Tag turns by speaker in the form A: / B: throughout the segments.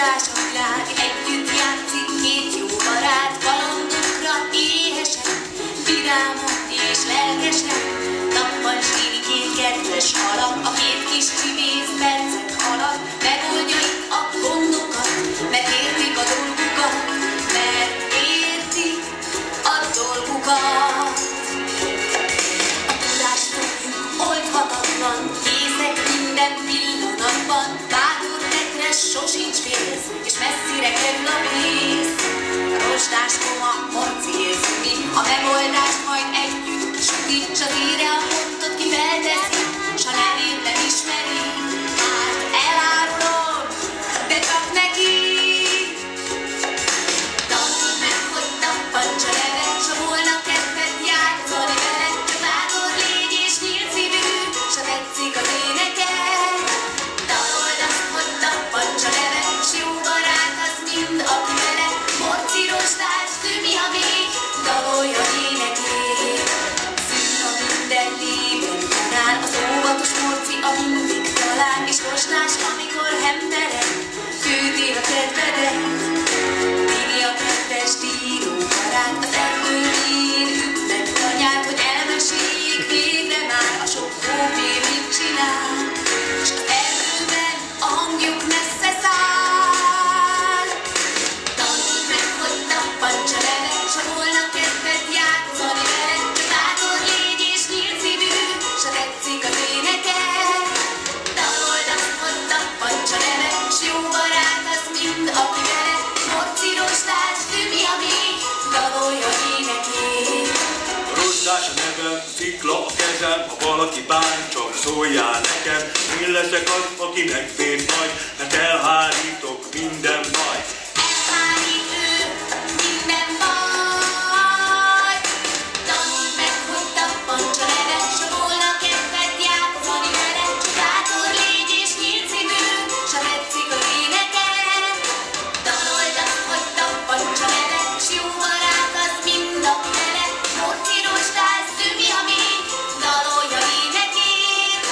A: rozsdás a világ, együtt játszik két jó barát, kalandokra éhesen, vidáman és lelkesen. Nappal síri két kedves alak, a két kis csimész percet halad, megoldja itt a gondokat, mert értik a dolgukat, mert értik a dolgukat. A tudást fogjuk oldhatatlan, készek minden pillanatban, bátor tettre sosincs félsz, és messzire kerül a pénz. A rozsdás koma, marci érzi, a megoldást majd együtt sugíts az ére a pontot, ki felteszi, s a nevét nem ismeri, hát elárulod, de csak neki. Tanuld meg, hogy tappancs a nevet, s ha volna kedved játszani veled, csak bátor légy és nyílt szívű, s ha tetszik az éneked. Tanuld azt, hogy tappancs a nevet, s jó barát az mind, aki veled, morci rozsdás, szümi, ha még dalolja énekét. Szűn a minden lében kanál, az óvatos morci a mindig talál, és rozsdás, amikor hemteled, főtél a kedvedet. Vini a kedves díró barát, az erdőjén ütnek tanyát, hogy elmeséljék végre már a sok hópé mit csinál, s az erdőben a hangjuk messze száll. Tanuld meg, hogy tappancs a nevet, s ha volna kedved játszani veled, csak bátor légy és nyílt szívű, s ha tetszik az éneked. Tanuld azt, hogy tappancs a nevet, s jó barát az mind, aki veled, morci rozsdás, fűmi, ha még dalolja énekét.
B: Rozsdás a nevem, szikla a kezem, ha valaki bán, csak szóljál nekem. Én leszek az, aki megvéd majd, mert elhárítok minden baj.
A: Elhárít ő minden baj. Tanuld meg, hogy tappancs a nevet, s ha volna kedved játszani veled, csak bátor légy és nyílt szívű, s ha tetszik az éneked. Tanuld azt, hogy tappancs a nevet, s jó barát az mind, aki veled, morci rozsdás, szümi, ha még dalolja énekét.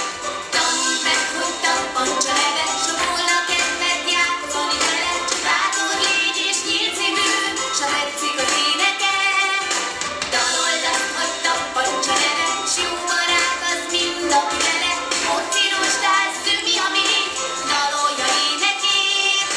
A: Tanuld meg, hogy tappancs a nevet, s ha volna kedved játszani veled, csak bátor légy és nyílt szívű, s ha tetszik az éneked. Dalold azt, hogy tappancs a nevet, s jó barát az mind, aki veled, morci rozsdás, szümi, ha még dalolja énekét.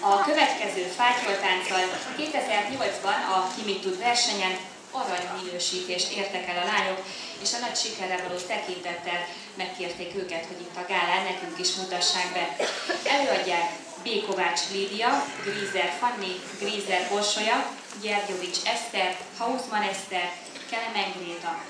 C: A következő fátyoltánccal 2008-ban a Ki mit tud versenyen aranyminősítést értek el a lányok, és a nagy sikerre való tekintettel megkérték őket, hogy itt a gálán nekünk is mutassák be. Előadják B. Kovács Lídia, Grízer Fanni, Grízer Borsolya, Gyergyovics Eszter, Hausmann Eszter, Kelemen Gréta.